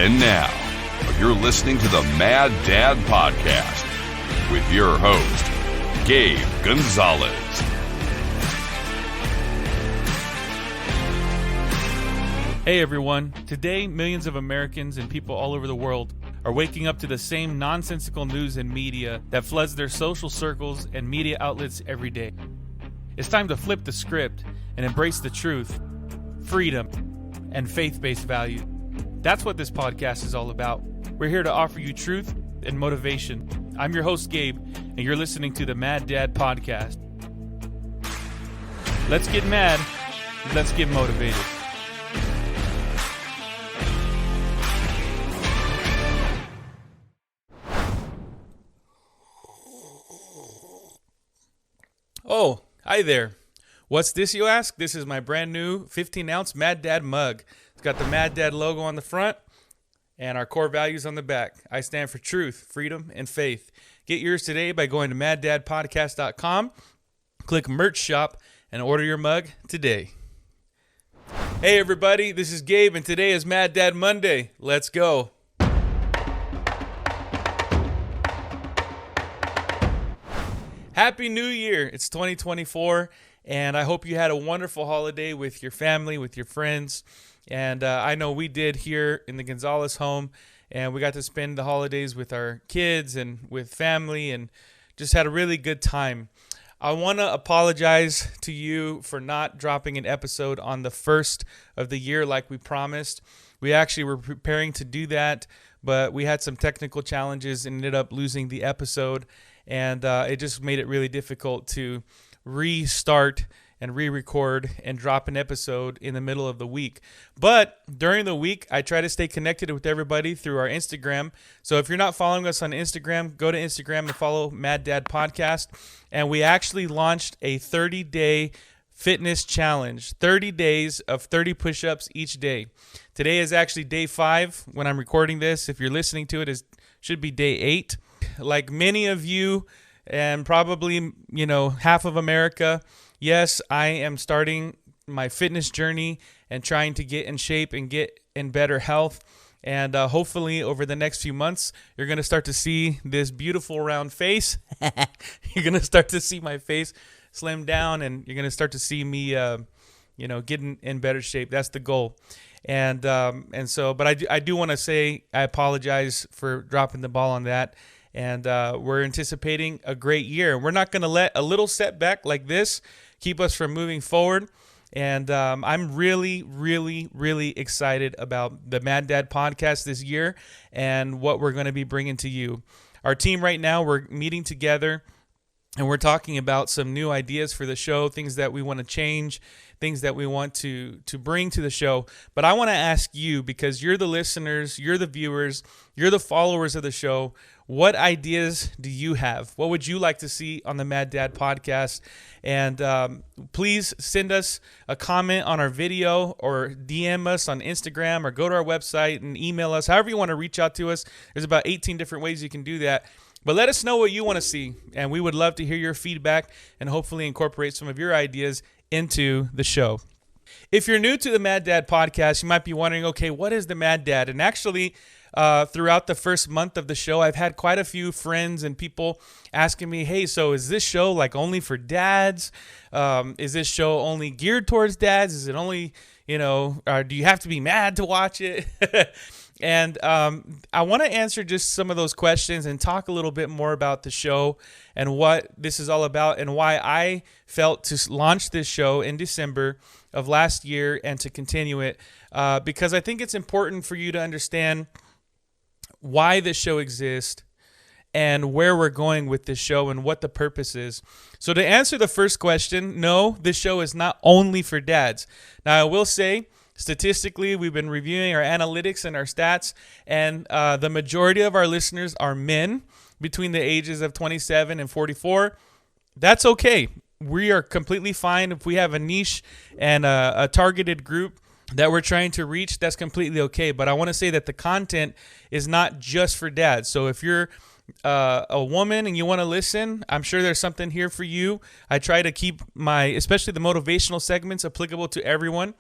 And now, you're listening to the Mad Dad Podcast with your host, Gabe Gonzalez. Hey everyone, today millions of Americans and people all over the world are waking up to the same nonsensical news and media that floods their social circles and media outlets every day. It's time to flip the script and embrace the truth, freedom, and faith-based values. That's what this podcast is all about. We're here to offer you truth and motivation. I'm your host, Gabe, and you're listening to the Mad Dad Podcast. Let's get mad. Let's get motivated. Oh, hi there. What's this, you ask? This is my brand new 15-ounce Mad Dad mug. It's got the Mad Dad logo on the front and our core values on the back. I stand for truth, freedom, and faith. Get yours today by going to maddadpodcast.com, click merch shop, and order your mug today. Hey everybody, this is Gabe, and today is Mad Dad Monday. Let's go. Happy New Year. It's 2024, and I hope you had a wonderful holiday with your family, with your friends. And I know we did here in the Gonzalez home, and we got to spend the holidays with our kids and with family and just had a really good time. I want to apologize to you for not dropping an episode on the first of the year like we promised. We actually were preparing to do that, but we had some technical challenges and ended up losing the episode. And it just made it really difficult to restart and re-record and drop an episode in the middle of the week. But during the week, I try to stay connected with everybody through our Instagram. So if you're not following us on Instagram, go to Instagram and follow Mad Dad Podcast. And we actually launched a 30-day fitness challenge, 30 days of 30 push-ups each day. Today is actually day 5 when I'm recording this. If you're listening to it, it should be day 8. Like many of you and probably, half of America, yes, I am starting my fitness journey and trying to get in shape and get in better health. And hopefully over the next few months, you're going to start to see this beautiful round face. You're going to start to see my face slim down, and you're going to start to see me, getting in better shape. That's the goal. And so, but I do want to say I apologize for dropping the ball on that. And we're anticipating a great year. We're not going to let a little setback like this keep us from moving forward. And I'm really, really, really excited about the Mad Dad Podcast this year and what we're going to be bringing to you. Our team right now, we're meeting together and we're talking about some new ideas for the show, things that we want to change, things that we want to bring to the show. But I want to ask you, because you're the listeners, you're the viewers, you're the followers of the show, what ideas do you have? What would you like to see on the Mad Dad Podcast? And please send us a comment on our video or DM us on Instagram or go to our website and email us. However you want to reach out to us. There's about 18 different ways you can do that. But let us know what you want to see, and we would love to hear your feedback and hopefully incorporate some of your ideas into the show. If you're new to the Mad Dad Podcast, you might be wondering, okay, what is the Mad Dad? And actually, throughout the first month of the show, I've had quite a few friends and people asking me, hey, so is this show like only for dads? Is this show only geared towards dads? Is it only, do you have to be mad to watch it? And I want to answer just some of those questions and talk a little bit more about the show and what this is all about and why I felt to launch this show in December of last year and to continue it because I think it's important for you to understand why this show exists and where we're going with this show and what the purpose is. So to answer the first question, no, this show is not only for dads. Now, I will say, statistically, we've been reviewing our analytics and our stats, and the majority of our listeners are men between the ages of 27 and 44. That's okay. We are completely fine if we have a niche and a targeted group that we're trying to reach. That's completely okay. But I want to say that the content is not just for dads. So if you're a woman and you want to listen, I'm sure there's something here for you. I try to keep especially the motivational segments, applicable to everyone.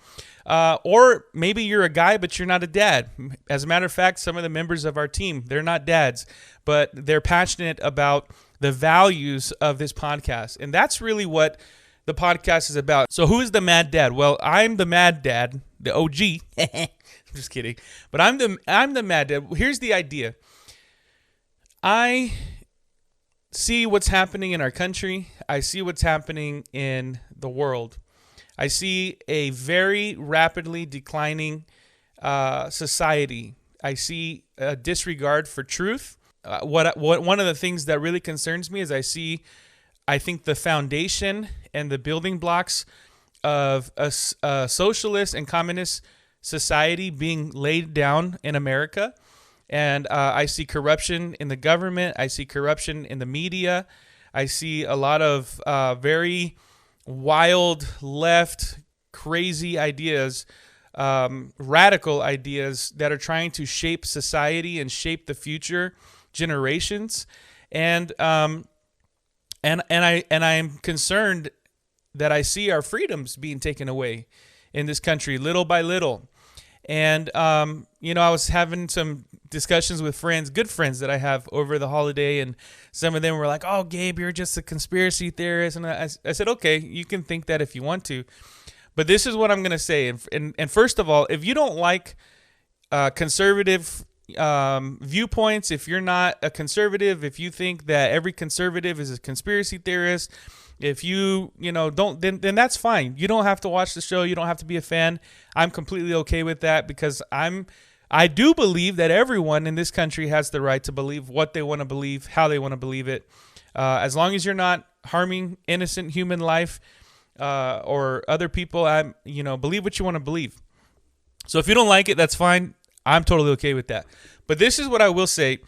Or maybe you're a guy, but you're not a dad. As a matter of fact, some of the members of our team, they're not dads, but they're passionate about the values of this podcast. And that's really what the podcast is about. So who is the Mad Dad? Well, I'm the Mad Dad, the OG. I'm just kidding. But I'm the Mad Dad. Here's the idea. I see what's happening in our country. I see what's happening in the world. I see a very rapidly declining society. I see a disregard for truth. What one of the things that really concerns me is I think the foundation and the building blocks of a socialist and communist society being laid down in America. And I see corruption in the government. I see corruption in the media. I see a lot of very wild left, crazy ideas, radical ideas that are trying to shape society and shape the future generations. And I am concerned that I see our freedoms being taken away in this country little by little. And, I was having some discussions with friends, good friends that I have over the holiday, and some of them were like, "Oh, Gabe, you're just a conspiracy theorist." And I said, okay, you can think that if you want to, but this is what I'm going to say. And first of all, if you don't like conservative viewpoints, if you're not a conservative, if you think that every conservative is a conspiracy theorist, if you don't, then that's fine. You don't have to watch the show. You don't have to be a fan. I'm completely okay with that, because I do believe that everyone in this country has the right to believe what they want to believe, how they want to believe it, as long as you're not harming innocent human life or other people. Believe what you want to believe. So if you don't like it, that's fine. I'm totally okay with that. But this is what I will say.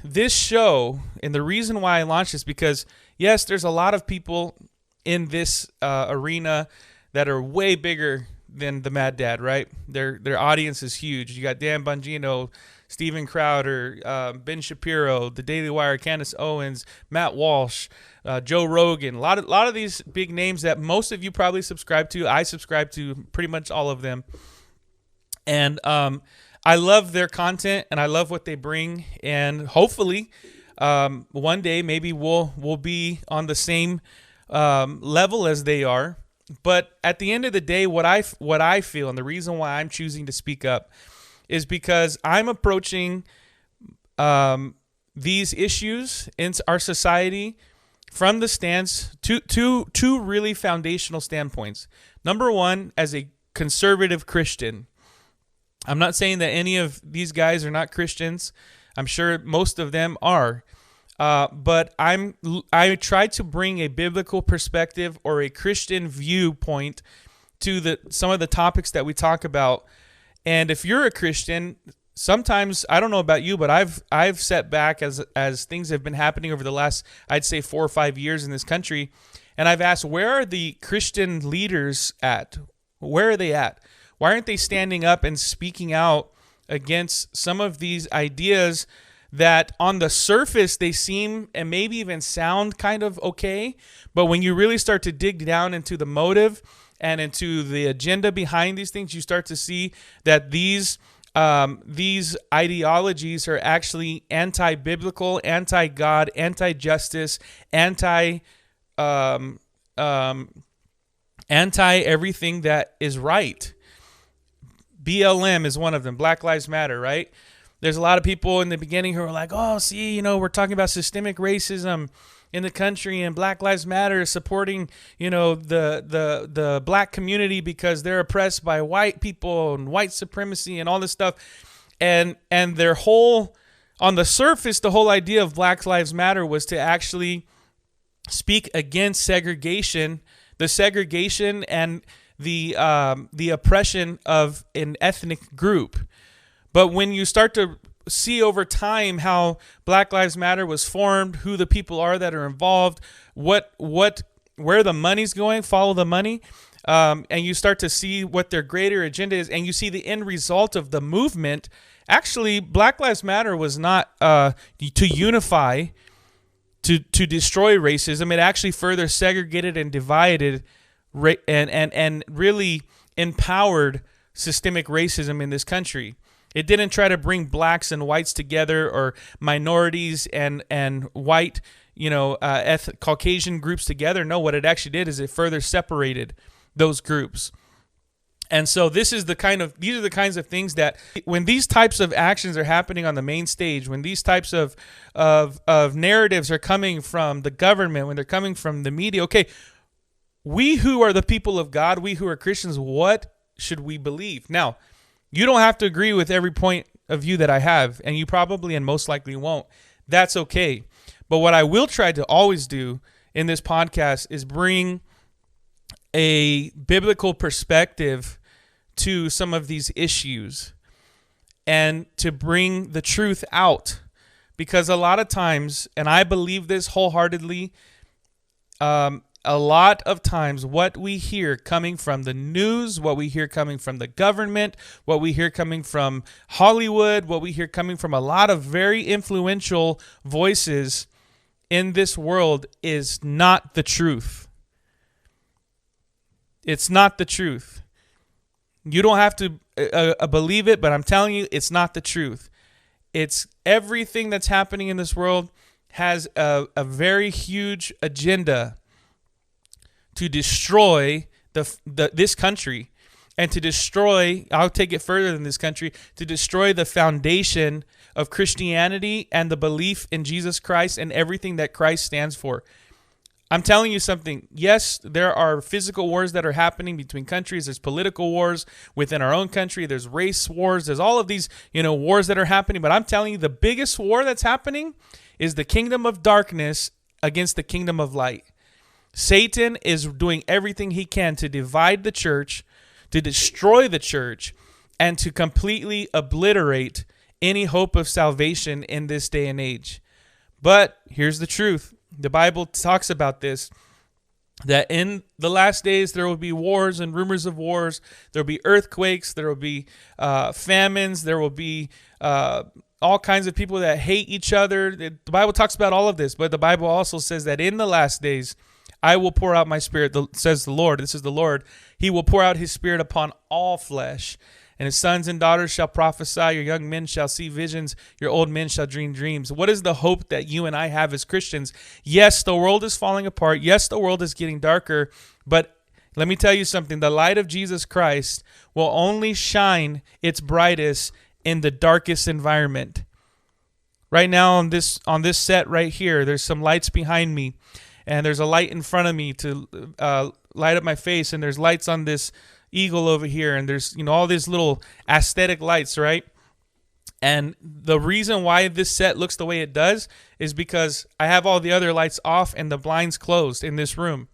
This show, and the reason why I launched this, because yes, there's a lot of people in this arena that are way bigger than the Mad Dad, right? Their audience is huge. You got Dan Bongino, Steven Crowder, Ben Shapiro, The Daily Wire, Candace Owens, Matt Walsh, Joe Rogan. A lot of these big names that most of you probably subscribe to. I subscribe to pretty much all of them. And I love their content, and I love what they bring. And hopefully, one day maybe we'll be on the same level as they are. But at the end of the day, what I feel, and the reason why I'm choosing to speak up, is because I'm approaching these issues in our society from the stance two really foundational standpoints. Number one, as a conservative Christian. I'm not saying that any of these guys are not Christians. I'm sure most of them are. But I try to bring a biblical perspective or a Christian viewpoint to some of the topics that we talk about. And if you're a Christian, sometimes, I don't know about you, but I've sat back as things have been happening over the last, I'd say 4 or 5 years in this country, and I've asked, where are the Christian leaders at? Where are they at? Why aren't they standing up and speaking out against some of these ideas that on the surface they seem and maybe even sound kind of okay, but when you really start to dig down into the motive and into the agenda behind these things, you start to see that these ideologies are actually anti-biblical, anti-God, anti-justice, anti-everything that is right. BLM is one of them, Black Lives Matter, right? There's a lot of people in the beginning who are like, oh, see, we're talking about systemic racism in the country, and Black Lives Matter is supporting, the black community because they're oppressed by white people and white supremacy and all this stuff. And their whole, on the surface, the whole idea of Black Lives Matter was to actually speak against segregation, the segregation and the oppression of an ethnic group. But when you start to see over time how Black Lives Matter was formed, who the people are that are involved, where the money's going, follow the money. and you start to see what their greater agenda is, and you see the end result of the movement. Actually, Black Lives Matter was not to unify, to destroy racism. It actually further segregated and divided, and really empowered systemic racism in this country. It didn't try to bring blacks and whites together, or minorities and white, Caucasian groups together. No, what it actually did is it further separated those groups. And so these are the kinds of things that, when these types of actions are happening on the main stage, when these types of narratives are coming from the government, when they're coming from the media, okay, we who are the people of God, we who are Christians, what should we believe? Now, you don't have to agree with every point of view that I have, and you probably and most likely won't. That's okay. But what I will try to always do in this podcast is bring a biblical perspective to some of these issues, and to bring the truth out. Because a lot of times, and I believe this wholeheartedly, a lot of times what we hear coming from the news, what we hear coming from the government, what we hear coming from Hollywood, what we hear coming from a lot of very influential voices in this world is not the truth. It's not the truth. You don't have to believe it, but I'm telling you, it's not the truth. It's everything that's happening in this world has a very huge agenda to destroy this country, and to destroy, I'll take it further than this country, to destroy the foundation of Christianity and the belief in Jesus Christ and everything that Christ stands for. I'm telling you something. Yes, there are physical wars that are happening between countries. There's political wars within our own country. There's race wars. There's all of these, wars that are happening. But I'm telling you, the biggest war that's happening is the kingdom of darkness against the kingdom of light. Satan is doing everything he can to divide the church, to destroy the church, and to completely obliterate any hope of salvation in this day and age. But here's the truth. The Bible talks about this, that in the last days there will be wars and rumors of wars. There will be earthquakes. There will be famines. There will be all kinds of people that hate each other. The Bible talks about all of this, but the Bible also says that in the last days, I will pour out my spirit, says the Lord. This is the Lord. He will pour out his spirit upon all flesh. And his sons and daughters shall prophesy. Your young men shall see visions. Your old men shall dream dreams. What is the hope that you and I have as Christians? Yes, the world is falling apart. Yes, the world is getting darker. But let me tell you something. The light of Jesus Christ will only shine its brightest in the darkest environment. Right now on this set right here, there's some lights behind me. And there's a light in front of me to light up my face. And there's lights on this eagle over here. And there's, all these little aesthetic lights, right? And the reason why this set looks the way it does is because I have all the other lights off and the blinds closed in this room.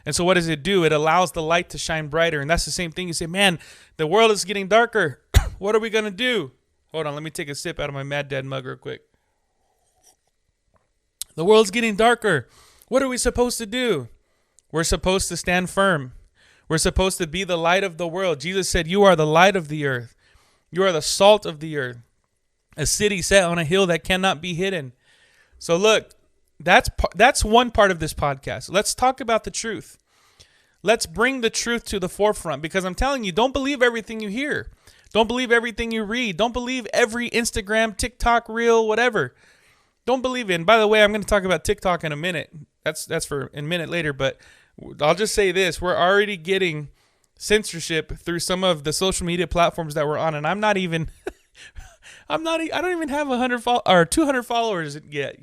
And so what does it do? It allows the light to shine brighter. And that's the same thing. You say, man, the world is getting darker. What are we going to do? Hold on. Let me take a sip out of my Mad Dad mug real quick. The world's getting darker. What are we supposed to do? We're supposed to stand firm. We're supposed to be the light of the world. Jesus said, you are the light of the earth. You are the salt of the earth. A city set on a hill that cannot be hidden. So look, that's one part of this podcast. Let's talk about the truth. Let's bring the truth to the forefront, because I'm telling you, don't believe everything you hear. Don't believe everything you read. Don't believe every Instagram, TikTok, reel, whatever. Don't believe it. And by the way, I'm going to talk about TikTok in a minute. That's for a minute later, but I'll just say this. We're already getting censorship through some of the social media platforms that we're on, and I don't even have 100 or 200 followers yet,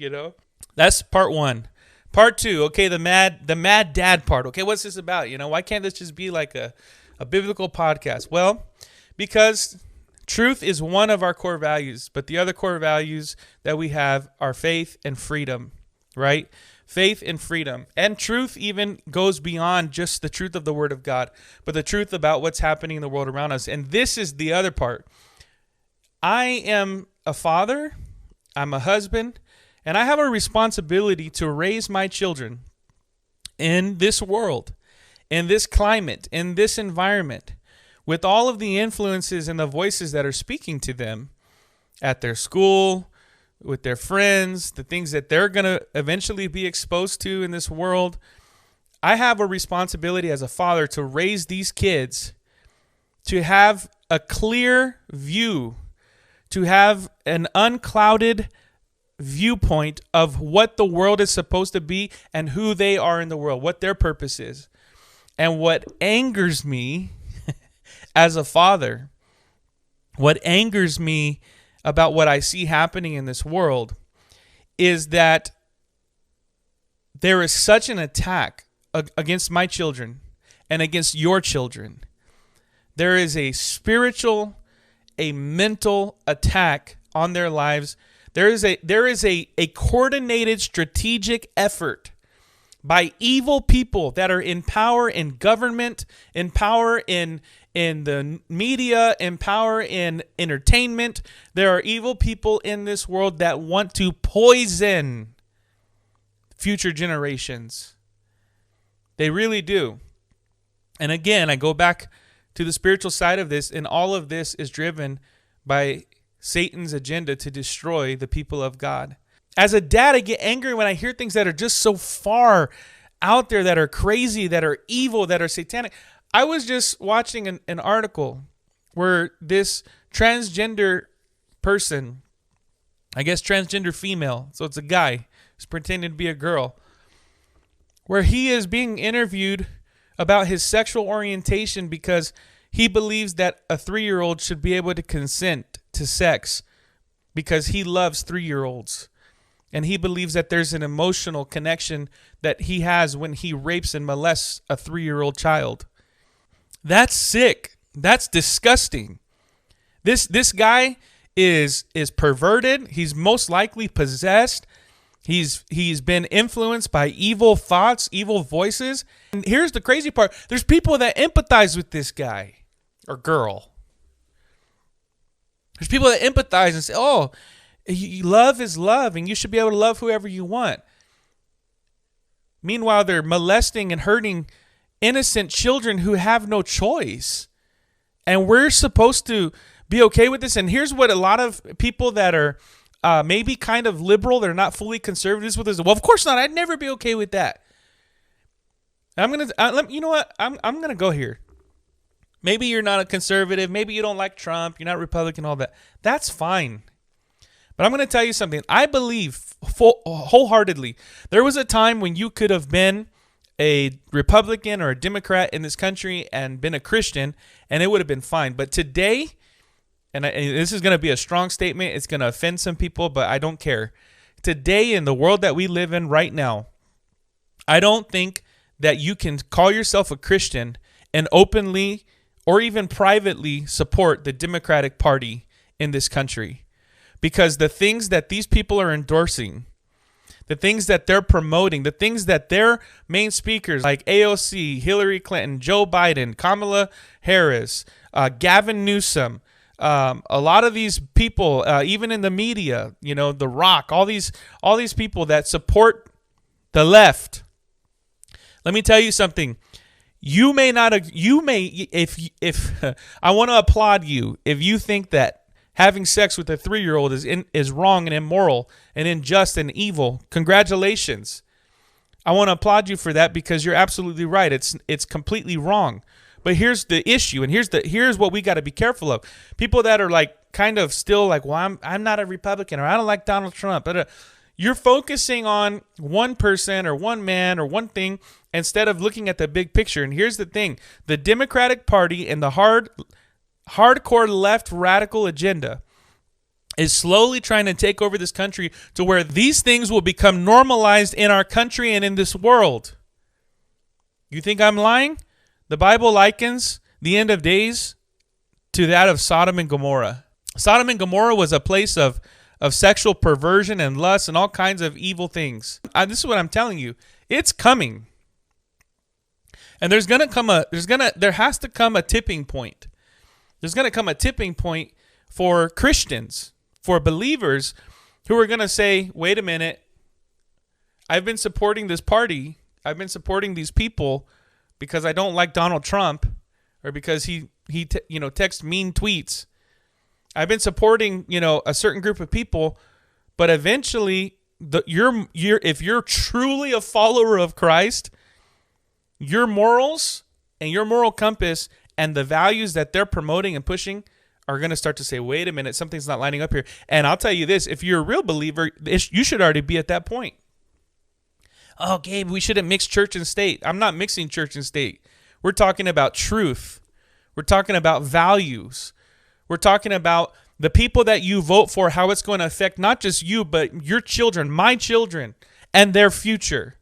That's part one. Part two, okay, the mad dad part. Okay, what's this about? Why can't this just be like a biblical podcast? Well, because truth is one of our core values, but the other core values that we have are faith and freedom, right? Faith and freedom. And truth even goes beyond just the truth of the Word of God, but the truth about what's happening in the world around us. And this is the other part. I am a father, I'm a husband, and I have a responsibility to raise my children in this world in this climate, in this environment, with all of the influences and the voices that are speaking to them at their school, with their friends, the things that they're going to eventually be exposed to in this world, I have a responsibility as a father to raise these kids to have a clear view, to have an unclouded viewpoint of what the world is supposed to be and who they are in the world, what their purpose is. And what angers me as a father, what angers me about what I see happening in this world, is that there is such an attack against my children and against your children. There is a spiritual, a mental attack on their lives. There is a coordinated strategic effort by evil people that are in power in government, in power in the media, in power in entertainment. There are evil people in this world that want to poison future generations. They really do. And again, I go back to the spiritual side of this, and all of this is driven by Satan's agenda to destroy the people of God. As a dad, I get angry when I hear things that are just so far out there, that are crazy, that are evil, that are satanic. I was just watching an article where this transgender person, I guess transgender female, so it's a guy who's pretending to be a girl, where he is being interviewed about his sexual orientation because he believes that a 3-year-old should be able to consent to sex because he loves 3-year-olds. And he believes that there's an emotional connection that he has when he rapes and molests a 3-year-old child. That's sick. That's disgusting. This guy is perverted. He's most likely possessed. He's been influenced by evil thoughts, evil voices. And here's the crazy part. There's people that empathize with this guy or girl. There's people that empathize and say, oh, love is love, and you should be able to love whoever you want. Meanwhile, they're molesting and hurting innocent children who have no choice. And we're supposed to be okay with this. And here's what a lot of people that are maybe kind of liberal, they're not fully conservatives with this. Well, of course not. I'd never be okay with that. You know what? I'm gonna go here. Maybe you're not a conservative. Maybe you don't like Trump. You're not Republican. All that. That's fine. But I'm going to tell you something. I believe wholeheartedly there was a time when you could have been a Republican or a Democrat in this country and been a Christian, and it would have been fine. But today, and this is going to be a strong statement, it's going to offend some people, but I don't care. Today, in the world that we live in right now, I don't think that you can call yourself a Christian and openly or even privately support the Democratic Party in this country. Because the things that these people are endorsing, the things that they're promoting, the things that their main speakers like AOC, Hillary Clinton, Joe Biden, Kamala Harris, Gavin Newsom, a lot of these people, even in the media, The Rock, all these people that support the left. Let me tell you something. You may not. If I want to applaud you if you think that having sex with a 3-year-old is wrong and immoral and unjust and evil. Congratulations. I want to applaud you for that because you're absolutely right. It's completely wrong. But here's the issue, and here's what we got to be careful of. People that are like kind of still like, well, I'm not a Republican, or I don't like Donald Trump. But you're focusing on one person or one man or one thing instead of looking at the big picture. And here's the thing: the Democratic Party and the hardcore left radical agenda is slowly trying to take over this country to where these things will become normalized in our country and in this world. You think I'm lying? The Bible likens the end of days to that of Sodom and Gomorrah. Sodom and Gomorrah was a place of sexual perversion and lust and all kinds of evil things. This is what I'm telling you. It's coming. And there has to come a tipping point. There's going to come a tipping point for Christians, for believers who are going to say, wait a minute, I've been supporting this party, I've been supporting these people because I don't like Donald Trump or because he texts mean tweets. I've been supporting, a certain group of people, but eventually if you're truly a follower of Christ, your morals and your moral compass and the values that they're promoting and pushing are going to start to say, wait a minute, something's not lining up here. And I'll tell you this, if you're a real believer, you should already be at that point. Oh, Gabe, we shouldn't mix church and state. I'm not mixing church and state. We're talking about truth. We're talking about values. We're talking about the people that you vote for, how it's going to affect not just you, but your children, my children, and their future.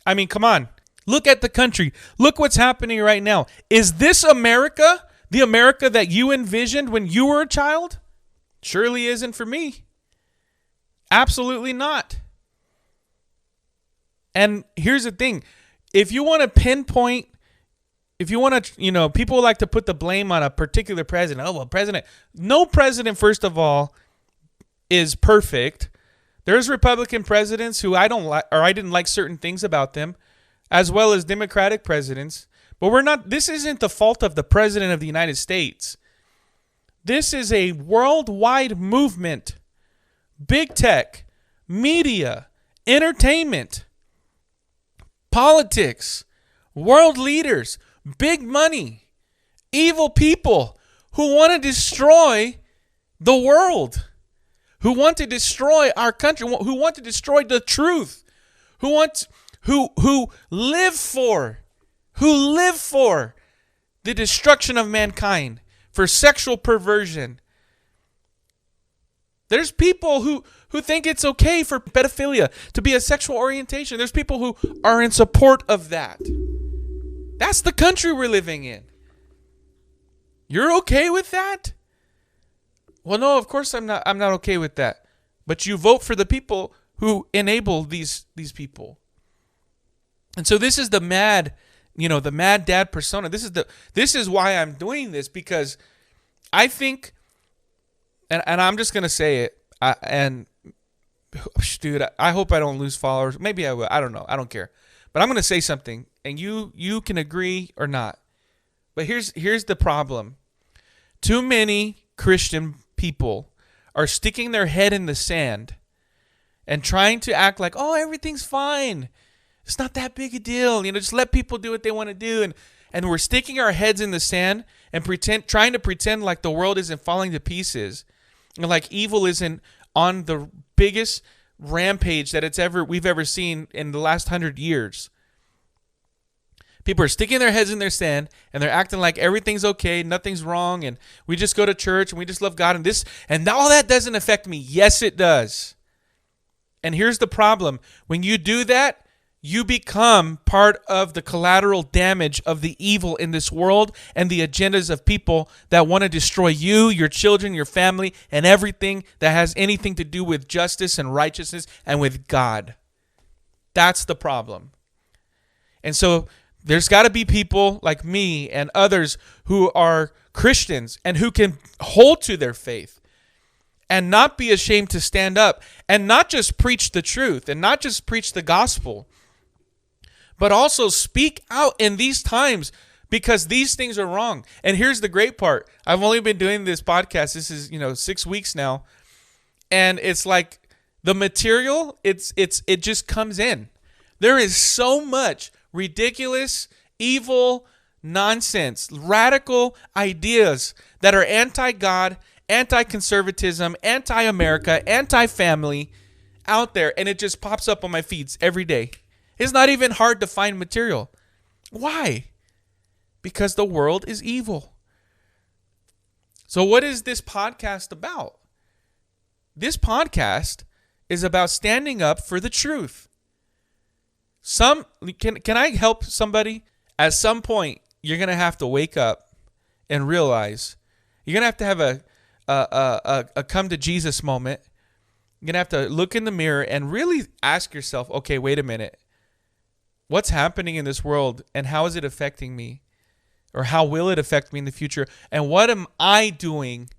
I mean, come on. Look at the country. Look what's happening right now. Is this America the America that you envisioned when you were a child? Surely isn't for me. Absolutely not. And here's the thing. If you want to pinpoint, if you want to, people like to put the blame on a particular president. Oh, well, no president, first of all, is perfect. There's Republican presidents who I don't like, or I didn't like certain things about them, as well as Democratic presidents. But this isn't the fault of the president of the United States. This is a worldwide movement. Big tech, media, entertainment, politics, world leaders, big money, evil people who want to destroy the world, who want to destroy our country, who want to destroy the truth, who live for the destruction of mankind, for sexual perversion. There's people who think it's okay for pedophilia to be a sexual orientation. There's people who are in support of that. That's the country we're living in. You're okay with that? Well, no, of course I'm not okay with that. But you vote for the people who enable these people. And so this is the mad dad persona. This is why I'm doing this, because I think, and I'm just gonna say it, dude, I hope I don't lose followers. Maybe I will. I don't know. I don't care. But I'm gonna say something, and you can agree or not. But here's the problem. Too many Christian people are sticking their head in the sand and trying to act like, oh, everything's fine. It's not that big a deal. Just let people do what they want to do. And we're sticking our heads in the sand and trying to pretend like the world isn't falling to pieces. And like evil isn't on the biggest rampage that we've ever seen in the last 100 years. People are sticking their heads in their sand and they're acting like everything's okay, nothing's wrong, and we just go to church and we just love God and all that doesn't affect me. Yes, it does. And here's the problem. When you do that, you become part of the collateral damage of the evil in this world and the agendas of people that want to destroy you, your children, your family, and everything that has anything to do with justice and righteousness and with God. That's the problem. And so there's got to be people like me and others who are Christians and who can hold to their faith and not be ashamed to stand up and not just preach the truth and not just preach the gospel, but also speak out in these times, because these things are wrong. And here's the great part. I've only been doing this podcast. This is, 6 weeks now. And it's like the material, it just comes in. There is so much ridiculous, evil, nonsense, radical ideas that are anti-God, anti-conservatism, anti-America, anti-family out there. And it just pops up on my feeds every day. It's not even hard to find material. Why? Because the world is evil. So what is this podcast about? This podcast is about standing up for the truth. Can I help somebody? At some point, you're going to have to wake up and realize you're going to have a come to Jesus moment. You're going to have to look in the mirror and really ask yourself, okay, wait a minute. What's happening in this world and how is it affecting me? Or how will it affect me in the future? And what am I doing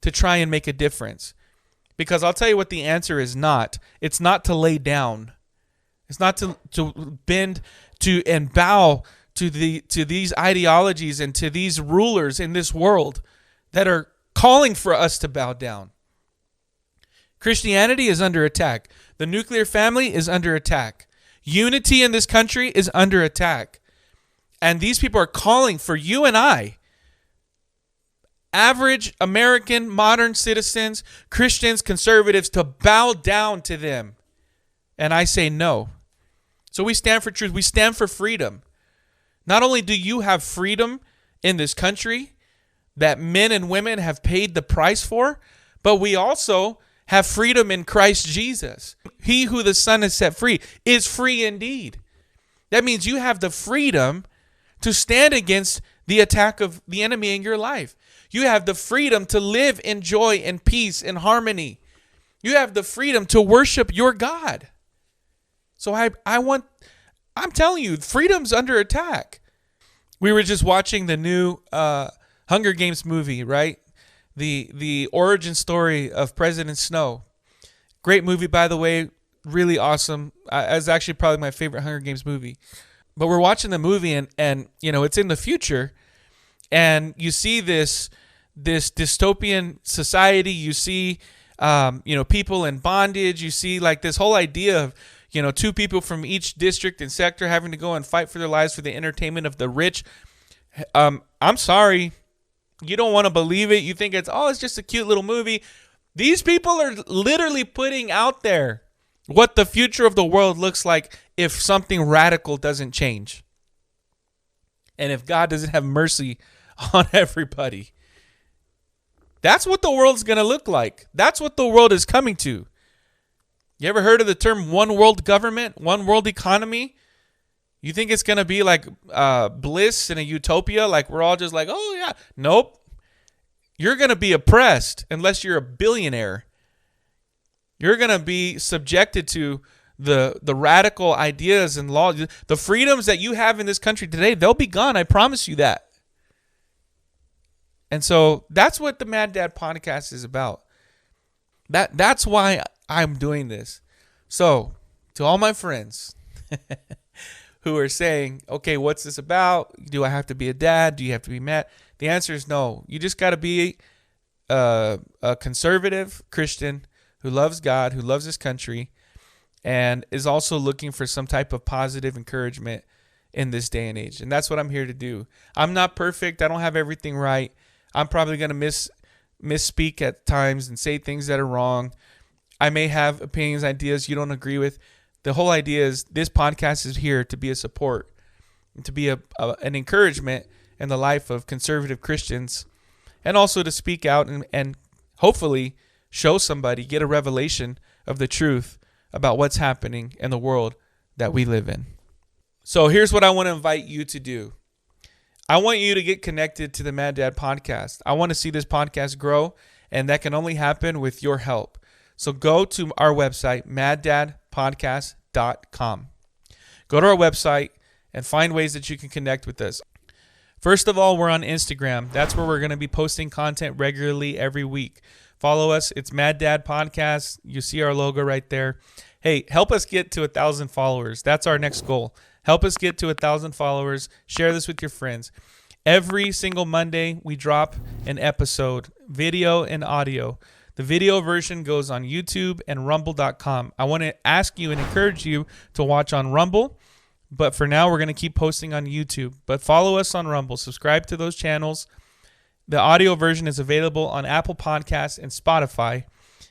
to try and make a difference? Because I'll tell you what the answer is not. It's not to lay down. It's not to bend to and bow to these ideologies and to these rulers in this world that are calling for us to bow down. Christianity is under attack. The nuclear family is under attack. Unity in this country is under attack. And these people are calling for you and I, average American modern citizens, Christians, conservatives, to bow down to them. And I say no. So we stand for truth. We stand for freedom. Not only do you have freedom in this country that men and women have paid the price for, but we also have freedom in Christ Jesus. He who the Son has set free is free indeed. That means you have the freedom to stand against the attack of the enemy in your life. You have the freedom to live in joy and peace and harmony. You have the freedom to worship your God. So I'm telling you, freedom's under attack. We were just watching the new Hunger Games movie, right? The origin story of President Snow. Great movie, by the way. Really awesome. It's actually probably my favorite Hunger Games movie. But we're watching the movie and you know, it's in the future. And you see this dystopian society. You see, people in bondage. You see like this whole idea of, two people from each district and sector having to go and fight for their lives for the entertainment of the rich. I'm sorry. You don't want to believe it. You think it's just a cute little movie. These people are literally putting out there what the future of the world looks like if something radical doesn't change. And if God doesn't have mercy on everybody. That's what the world's going to look like. That's what the world is coming to. You ever heard of the term one world government, one world economy? You think it's going to be like bliss and a utopia? Like we're all just like, oh yeah. Nope. You're going to be oppressed unless you're a billionaire. You're going to be subjected to the radical ideas and laws. The freedoms that you have in this country today, they'll be gone. I promise you that. And so that's what the Mad Dad podcast is about. That's why I'm doing this. So to all my friends who are saying, okay, what's this about? Do I have to be a dad? Do you have to be mad? The answer is no. You just got to be a conservative Christian who loves God, who loves his country, and is also looking for some type of positive encouragement in this day and age. And that's what I'm here to do. I'm not perfect. I don't have everything right. I'm probably going to misspeak at times and say things that are wrong. I may have opinions, ideas you don't agree with. The whole idea is this podcast is here to be a support and to be an encouragement in the life of conservative Christians, and also to speak out and hopefully show somebody, get a revelation of the truth about what's happening in the world that we live in. So here's what I want to invite you to do. I want you to get connected to the Mad Dad podcast. I want to see this podcast grow, and that can only happen with your help. So go to our website, maddadpodcast.com. Go to our website and find ways that you can connect with us. First of all, we're on Instagram. That's where we're going to be posting content regularly every week. Follow us. It's Mad Dad Podcast. You see our logo right there. Hey, help us get to 1,000 followers. That's our next goal. Help us get to 1,000 followers. Share this with your friends. Every single Monday, we drop an episode, video and audio. The video version goes on YouTube and rumble.com. I want to ask you and encourage you to watch on Rumble. But for now, we're going to keep posting on YouTube. But follow us on Rumble. Subscribe to those channels. The audio version is available on Apple Podcasts and Spotify.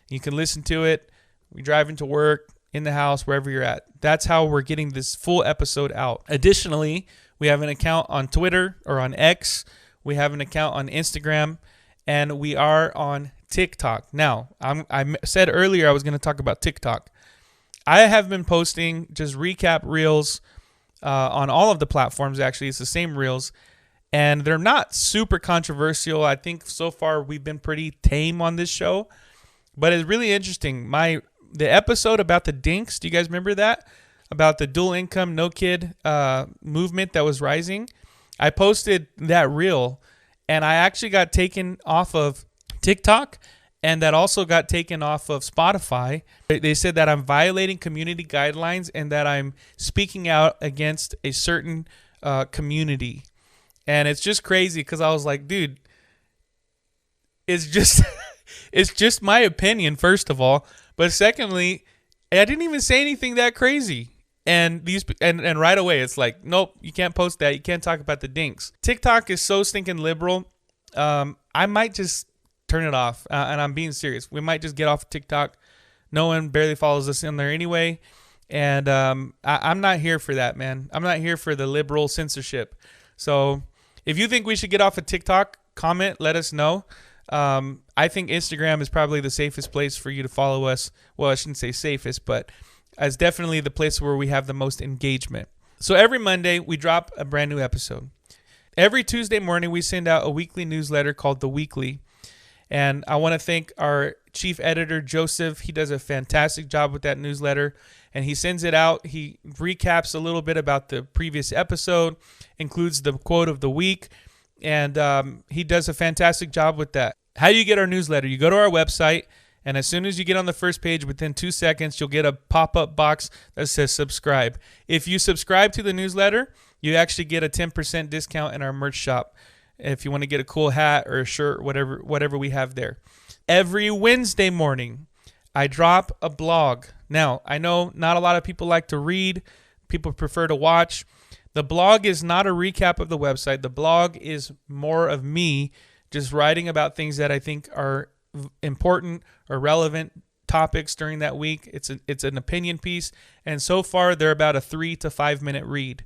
You can listen to it. We drive into work, in the house, wherever you're at. That's how we're getting this full episode out. Additionally, we have an account on Twitter or on X. We have an account on Instagram. And we are on TikTok. Now, I said earlier I was going to talk about TikTok. I have been posting just recap reels on all of the platforms. Actually, it's the same reels, and they're not super controversial. I think so far we've been pretty tame on this show, but it's really interesting. The episode about the dinks, do you guys remember that? About the dual income, no kid movement that was rising? I posted that reel, and I actually got taken off of TikTok and that also got taken off of Spotify. They said that I'm violating community guidelines and that I'm speaking out against a certain community. And it's just crazy because I was like, dude, it's just it's just my opinion, first of all. But secondly, I didn't even say anything that crazy. And right away, it's like, nope, you can't post that. You can't talk about the dinks. TikTok is so stinking liberal. I might just turn it off. And I'm being serious. We might just get off of TikTok. No one barely follows us in there anyway. And I'm not here for that, man. I'm not here for the liberal censorship. So if you think we should get off of TikTok, comment, let us know. I think Instagram is probably the safest place for you to follow us. Well, I shouldn't say safest, but as definitely the place where we have the most engagement. So every Monday, we drop a brand new episode. Every Tuesday morning, we send out a weekly newsletter called The Weekly. And I want to thank our chief editor, Joseph. He does a fantastic job with that newsletter. And he sends it out. He recaps a little bit about the previous episode, includes the quote of the week. And he does a fantastic job with that. How do you get our newsletter? You go to our website. And as soon as you get on the first page, within 2 seconds, you'll get a pop-up box that says subscribe. If you subscribe to the newsletter, you actually get a 10% discount in our merch shop. If you want to get a cool hat or a shirt, whatever we have there. Every Wednesday morning, I drop a blog. Now, I know not a lot of people like to read. People prefer to watch. The blog is not a recap of the website. The blog is more of me just writing about things that I think are important or relevant topics during that week. It's an opinion piece, and so far they're about a 3 to 5 minute read.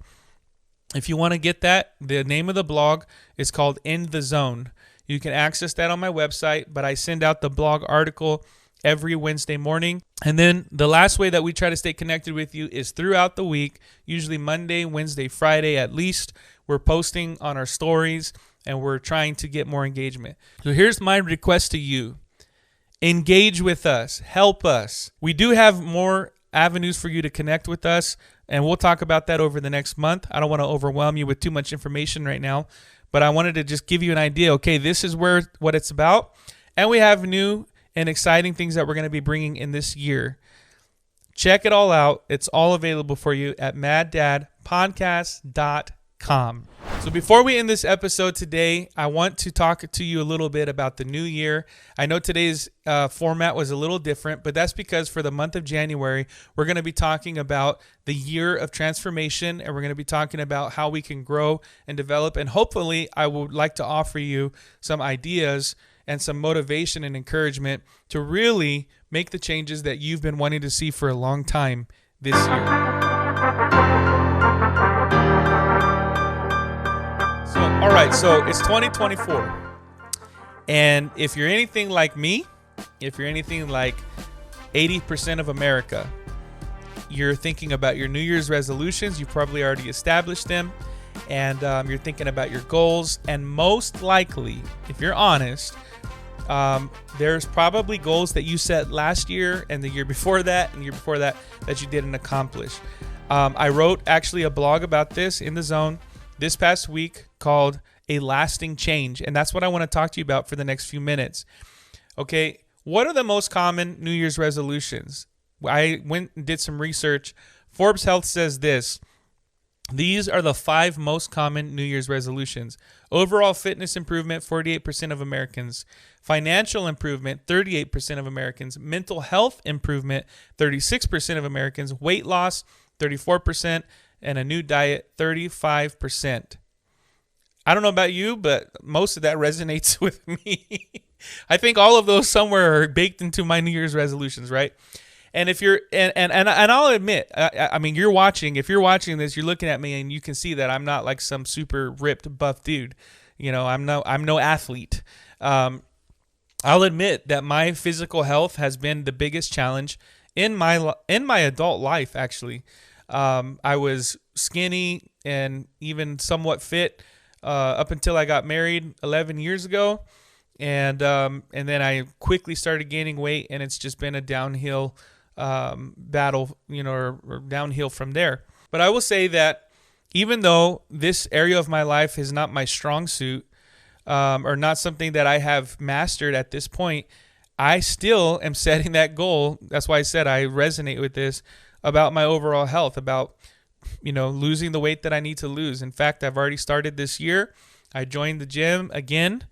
If you want to get that, the name of the blog is called In the Zone. You can access that on my website, but I send out the blog article every Wednesday morning. And then the last way that we try to stay connected with you is throughout the week, usually Monday, Wednesday, Friday at least. We're posting on our stories and we're trying to get more engagement. So here's my request to you. Engage with us. Help us. We do have more avenues for you to connect with us, and we'll talk about that over the next month. I don't want to overwhelm you with too much information right now, but I wanted to just give you an idea. Okay, this is what it's about, and we have new and exciting things that we're going to be bringing in this year. Check it all out. It's all available for you at maddadpodcast.com. So before we end this episode today, I want to talk to you a little bit about the new year. I know today's format was a little different, but that's because for the month of January, we're going to be talking about the year of transformation, and we're going to be talking about how we can grow and develop. And hopefully, I would like to offer you some ideas and some motivation and encouragement to really make the changes that you've been wanting to see for a long time this year. All right, so it's 2024, and if you're anything like me, if you're anything like 80% of America, you're thinking about your New Year's resolutions. You've probably already established them, and you're thinking about your goals, and most likely, if you're honest, there's probably goals that you set last year and the year before that and the year before that that you didn't accomplish. I wrote actually a blog about this in the Zone this past week called A Lasting Change. And that's what I want to talk to you about for the next few minutes. Okay, what are the most common New Year's resolutions? I went and did some research. Forbes Health says this. These are the 5 most common New Year's resolutions. Overall fitness improvement, 48% of Americans. Financial improvement, 38% of Americans. Mental health improvement, 36% of Americans. Weight loss, 34%. And a new diet, 35%. I don't know about you, but most of that resonates with me. I think all of those somewhere are baked into my New Year's resolutions, right? And if you're, and I'll admit, I mean, you're watching. If you're watching this, you're looking at me, and you can see that I'm not like some super ripped, buff dude. You know, I'm no athlete. I'll admit that my physical health has been the biggest challenge in my adult life. Actually, I was skinny and even somewhat fit up until I got married 11 years ago, and then I quickly started gaining weight, and it's just been a downhill battle, you know, or downhill from there. But I will say that even though this area of my life is not my strong suit, or not something that I have mastered at this point, I still am setting that goal. That's why I said I resonate with this about my overall health, about, losing the weight that I need to lose. In fact, I've already started this year. I joined the gym again,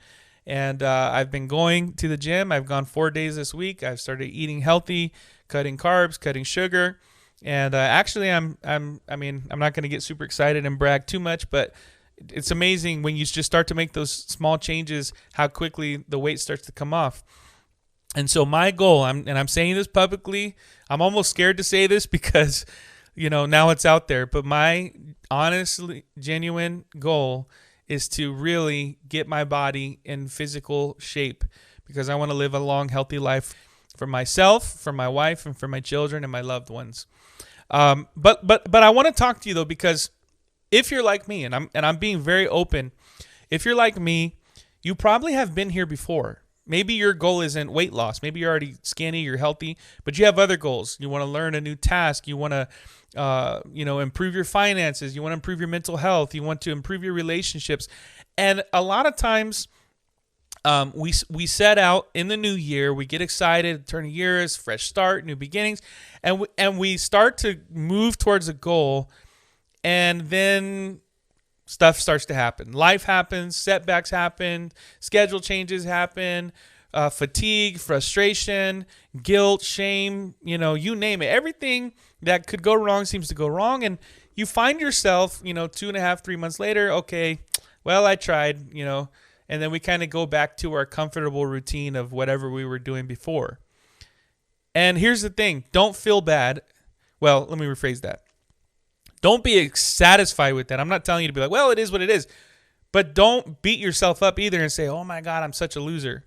and I've been going to the gym. I've gone 4 days this week. I've started eating healthy, cutting carbs, cutting sugar. And actually, I'm not going to get super excited and brag too much, but it's amazing when you just start to make those small changes, how quickly the weight starts to come off. And so my goal, I'm saying this publicly, I'm almost scared to say this because, now it's out there. But my honestly, genuine goal is to really get my body in physical shape, because I want to live a long, healthy life for myself, for my wife, and for my children and my loved ones. But I want to talk to you though, because if you're like me, and I'm being very open, if you're like me, you probably have been here before. Maybe your goal isn't weight loss. Maybe you're already skinny, you're healthy, but you have other goals. You want to learn a new task. You want to, improve your finances. You want to improve your mental health. You want to improve your relationships. And a lot of times, we set out in the new year. We get excited. Turn of year is fresh start, new beginnings, and we start to move towards a goal, and then stuff starts to happen. Life happens, setbacks happen, schedule changes happen, fatigue, frustration, guilt, shame, you name it. Everything that could go wrong seems to go wrong. And you find yourself, 2.5, 3 months later, okay, well, I tried, and then we kind of go back to our comfortable routine of whatever we were doing before. And here's the thing, don't feel bad. Well, let me rephrase that. Don't be satisfied with that. I'm not telling you to be like, well, it is what it is. But don't beat yourself up either and say, oh my God, I'm such a loser.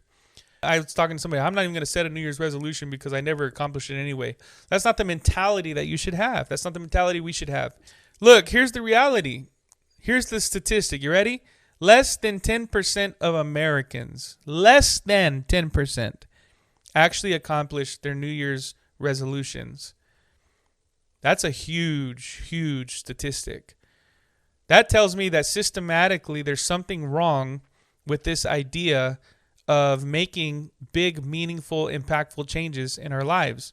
I was talking to somebody, I'm not even going to set a New Year's resolution because I never accomplished it anyway. That's not the mentality that you should have. That's not the mentality we should have. Look, here's the reality. Here's the statistic. You ready? Less than 10% of Americans, less than 10%, actually accomplish their New Year's resolutions. That's a huge, huge statistic. That tells me that systematically there's something wrong with this idea of making big, meaningful, impactful changes in our lives.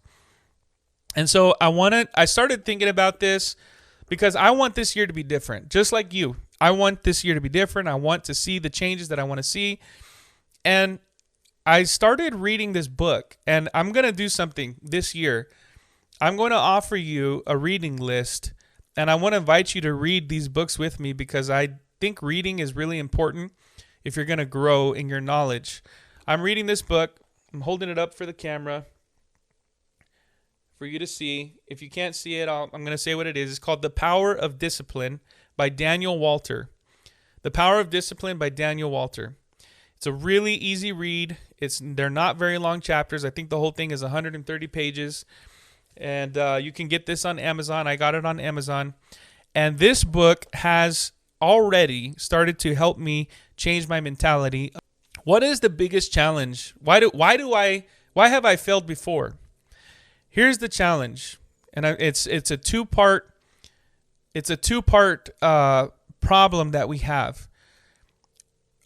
And so I started thinking about this because I want this year to be different, just like you. I want this year to be different. I want to see the changes that I want to see. And I started reading this book, and I'm going to do something this year. I'm going to offer you a reading list, and I want to invite you to read these books with me because I think reading is really important if you're going to grow in your knowledge. I'm reading this book. I'm holding it up for the camera for you to see. If you can't see it, I'm going to say what it is. It's called The Power of Discipline by Daniel Walter. The Power of Discipline by Daniel Walter. It's a really easy read. They're not very long chapters. I think the whole thing is 130 pages. And you can get this on Amazon. I got it on Amazon. And this book has already started to help me change my mentality. What is the biggest challenge? Why have I failed before? Here's the challenge. And it's a two-part problem that we have.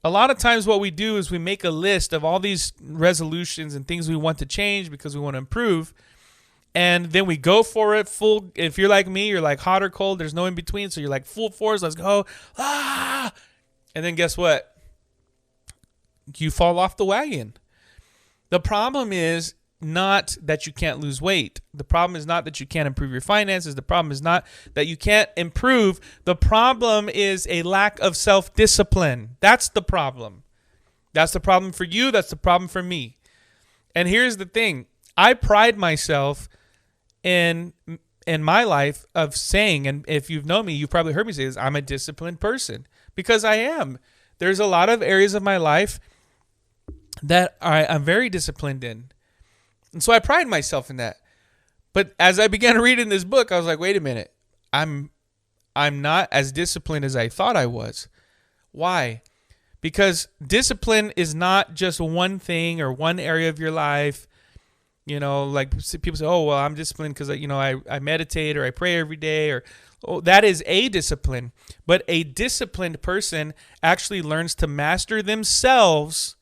A lot of times what we do is we make a list of all these resolutions and things we want to change because we want to improve. And then we go for it full. If you're like me, you're like hot or cold. There's no in between. So you're like full force. Let's go. Ah! And then guess what? You fall off the wagon. The problem is not that you can't lose weight. The problem is not that you can't improve your finances. The problem is not that you can't improve. The problem is a lack of self-discipline. That's the problem. That's the problem for you. That's the problem for me. And here's the thing. I pride myself in my life of saying, and if you've known me, you've probably heard me say this, I'm a disciplined person, because I am. There's a lot of areas of my life that I'm very disciplined in. And so I pride myself in that. But as I began reading this book, I was like, wait a minute. I'm not as disciplined as I thought I was. Why? Because discipline is not just one thing or one area of your life. Like people say, oh, well, I'm disciplined because, I meditate or I pray every day, or that is a discipline. But a disciplined person actually learns to master themselves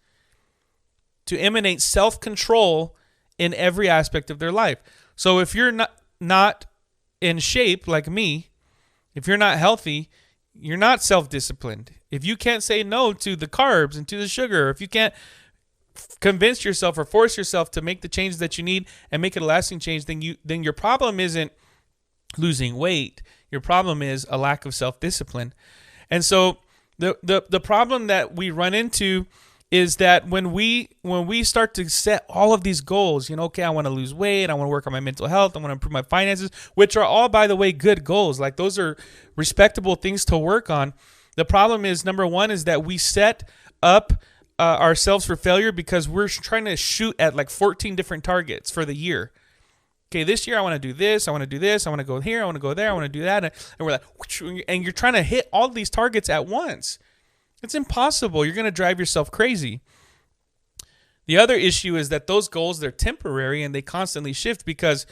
to emanate self-control in every aspect of their life. So if you're not in shape like me, if you're not healthy, you're not self-disciplined. If you can't say no to the carbs and to the sugar, if you can't convince yourself or force yourself to make the changes that you need and make it a lasting change, then your problem isn't losing weight. Your problem is a lack of self-discipline. And so the problem that we run into is that when we start to set all of these goals, okay, I want to lose weight, I want to work on my mental health, I want to improve my finances, which are all, by the way, good goals. Like, those are respectable things to work on. The problem is, number one, is that we set up ourselves for failure because we're trying to shoot at like 14 different targets for the year. Okay, this year I want to do this, I want to do this, I want to go here, I want to go there, I want to do that. And we're like, and you're trying to hit all these targets at once. It's impossible. You're going to drive yourself crazy. The other issue is that those goals, they're temporary and they constantly shift because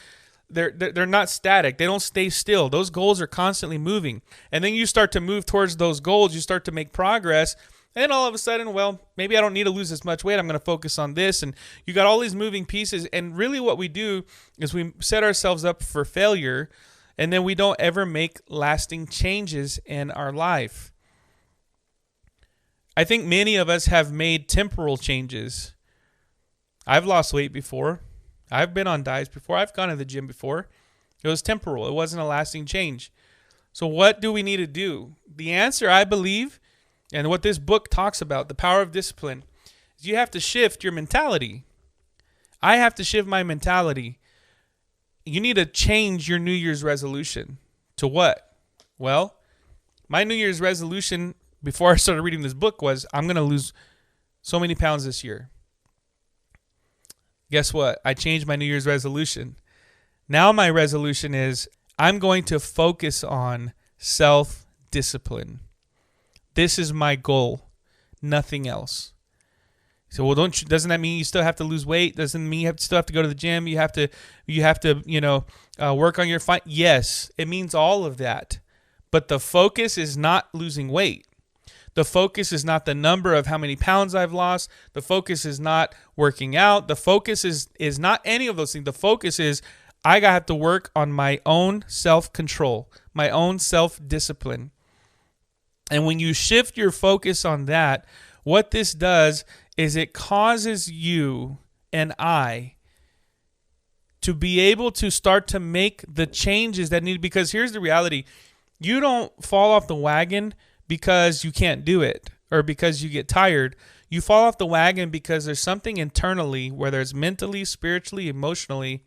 they're not static. They don't stay still. Those goals are constantly moving. And then you start to move towards those goals. You start to make progress. And all of a sudden, well, maybe I don't need to lose as much weight. I'm going to focus on this. And you got all these moving pieces. And really what we do is we set ourselves up for failure, and then we don't ever make lasting changes in our life. I think many of us have made temporal changes. I've lost weight before. I've been on diets before. I've gone to the gym before. It was temporal. It wasn't a lasting change. So what do we need to do? The answer, I believe, and what this book talks about, the power of discipline, is you have to shift your mentality. I have to shift my mentality. You need to change your New Year's resolution. To what? Well, my New Year's resolution before I started reading this book was, I'm going to lose so many pounds this year. Guess what? I changed my New Year's resolution. Now my resolution is, I'm going to focus on self-discipline. This is my goal, nothing else. So, well, doesn't that mean you still have to lose weight? Doesn't mean you still have to go to the gym? You have to work on your fight. Yes, it means all of that. But the focus is not losing weight. The focus is not the number of how many pounds I've lost. The focus is not working out. The focus is not any of those things. The focus is I have to work on my own self-control, my own self-discipline. And when you shift your focus on that, what this does is it causes you and I to be able to start to make the changes that need, because here's the reality. You don't fall off the wagon because you can't do it or because you get tired. You fall off the wagon because there's something internally, whether it's mentally, spiritually, emotionally,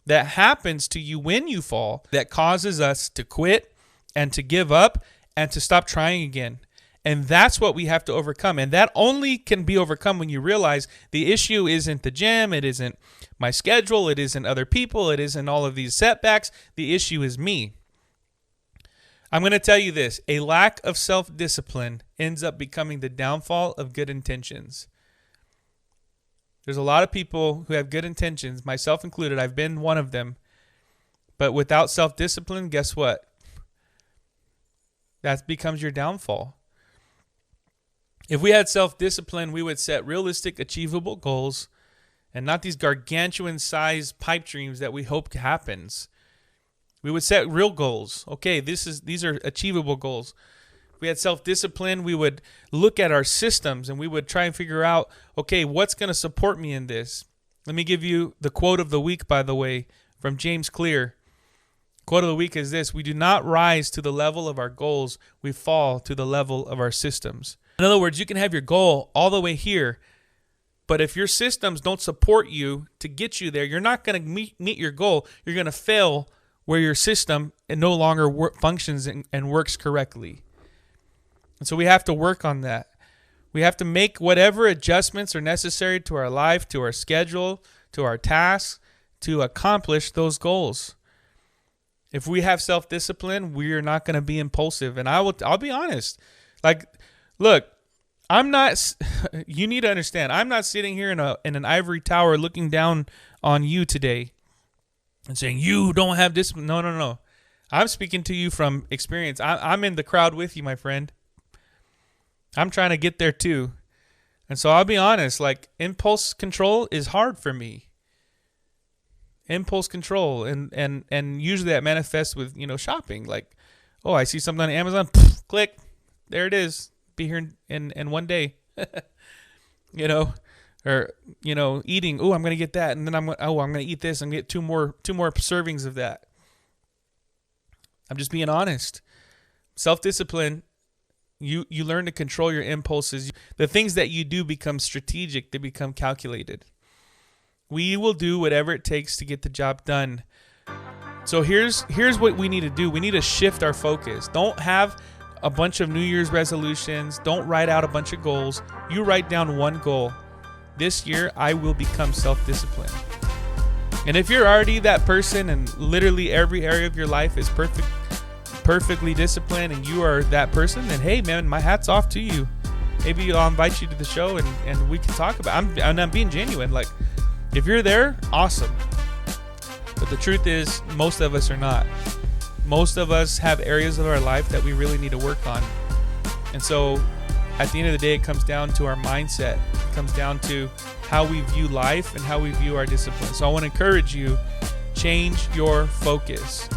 that happens to you when you fall that causes us to quit and to give up and to stop trying again. And that's what we have to overcome. And that only can be overcome when you realize the issue isn't the gym, it isn't my schedule, it isn't other people, it isn't all of these setbacks. The issue is me. I'm going to tell you this. A lack of self-discipline ends up becoming the downfall of good intentions. There's a lot of people who have good intentions, myself included. I've been one of them. But without self-discipline, guess what? That becomes your downfall. If we had self-discipline, we would set realistic, achievable goals and not these gargantuan-sized pipe dreams that we hope happens. We would set real goals. Okay, these are achievable goals. If we had self-discipline, we would look at our systems and we would try and figure out, okay, what's going to support me in this? Let me give you the quote of the week, by the way, from James Clear. Quote of the week is this: we do not rise to the level of our goals, we fall to the level of our systems. In other words, you can have your goal all the way here, but if your systems don't support you to get you there, you're not going to meet your goal. You're going to fail where your system no longer functions and works correctly. And so we have to work on that. We have to make whatever adjustments are necessary to our life, to our schedule, to our tasks, to accomplish those goals. If we have self-discipline, we're not going to be impulsive. And I'll be honest. Like, look, I'm not, you need to understand, I'm not sitting here in an ivory tower looking down on you today and saying, you don't have discipline. No. I'm speaking to you from experience. I'm in the crowd with you, my friend. I'm trying to get there too. And so I'll be honest, like impulse control is hard for me. Impulse control. And usually that manifests with, shopping. Like, oh, I see something on Amazon, click, there it is. Be here in one day. Or eating. Oh, I'm gonna get that, and then I'm gonna eat this and get two more servings of that. I'm just being honest. Self-discipline. You learn to control your impulses. The things that you do become strategic. They become calculated. We will do whatever it takes to get the job done. So here's what we need to do. We need to shift our focus. Don't have a bunch of New Year's resolutions. Don't write out a bunch of goals. You write down one goal. This year, I will become self-disciplined. And if you're already that person and literally every area of your life is perfectly disciplined and you are that person, then hey, man, my hat's off to you. Maybe I'll invite you to the show and we can talk about it. I'm being genuine. Like, if you're there, awesome. But the truth is, most of us are not. Most of us have areas of our life that we really need to work on. And so at the end of the day, it comes down to our mindset. It comes down to how we view life and how we view our discipline. So I want to encourage you, change your focus.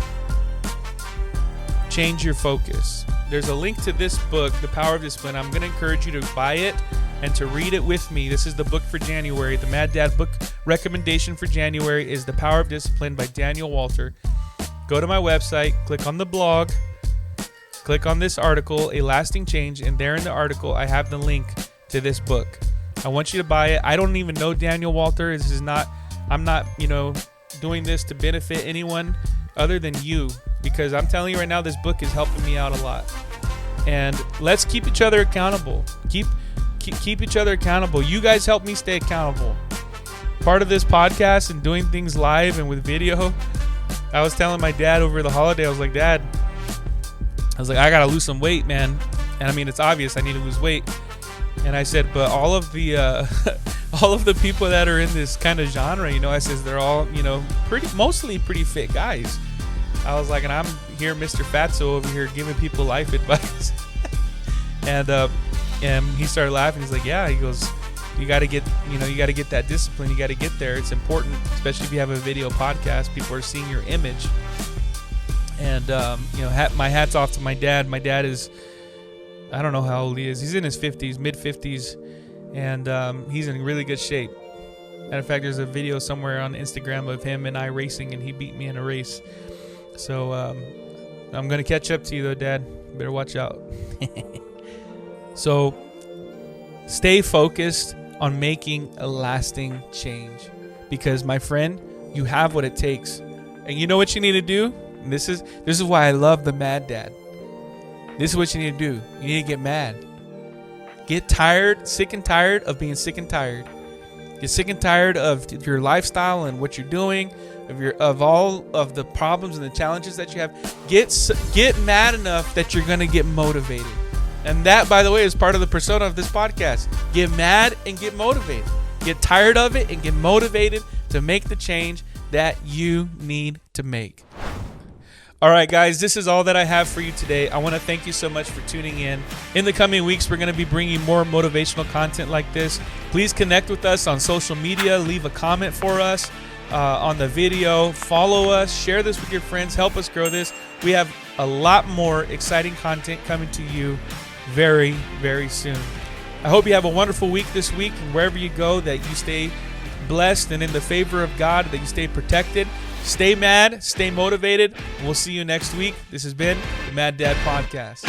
Change your focus. There's a link to this book, The Power of Discipline. I'm going to encourage you to buy it and to read it with me. This is the book for January. The Mad Dad book recommendation for January is The Power of Discipline by Daniel Walter. Go to my website, click on the blog, click on this article, A Lasting Change, and there in the article, I have the link to this book. I want you to buy it. I don't even know Daniel Walter. I'm not, doing this to benefit anyone other than you, because I'm telling you right now, this book is helping me out a lot. And let's keep each other accountable. Keep each other accountable. You guys help me stay accountable. Part of this podcast and doing things live and with video, I was telling my dad over the holiday, I was like, Dad, I got to lose some weight, man. And I mean, it's obvious I need to lose weight. And I said, but all of the all of the people that are in this kind of genre, I says they're all, mostly pretty fit guys. I was like, and I'm here, Mr. Fatso over here giving people life advice. And he started laughing. He's like, yeah, he goes, you got to get that discipline. You got to get there. It's important, especially if you have a video podcast. People are seeing your image. And, my hat's off to my dad. My dad is, I don't know how old he is. He's in his 50s, mid-50s, and he's in really good shape. Matter of fact, there's a video somewhere on Instagram of him and I racing, and he beat me in a race. So I'm going to catch up to you, though, Dad. Better watch out. So stay focused on making a lasting change, because, my friend, you have what it takes. And you know what you need to do? And this is why I love the Mad Dad. This is what you need to do. You need to get mad. Get tired, sick and tired of being sick and tired. Get sick and tired of your lifestyle and what you're doing, of all of the problems and the challenges that you have. Get mad enough that you're going to get motivated. And that, by the way, is part of the persona of this podcast. Get mad and get motivated. Get tired of it and get motivated to make the change that you need to make. All right, guys, this is all that I have for you today. I want to thank you so much for tuning in. In the coming weeks, we're going to be bringing more motivational content like this. Please connect with us on social media. Leave a comment for us on the video. Follow us. Share this with your friends. Help us grow this. We have a lot more exciting content coming to you very, very soon. I hope you have a wonderful week this week, and wherever you go, that you stay blessed and in the favor of God, that you stay protected. Stay mad, stay motivated. We'll see you next week. This has been the Mad Dad Podcast.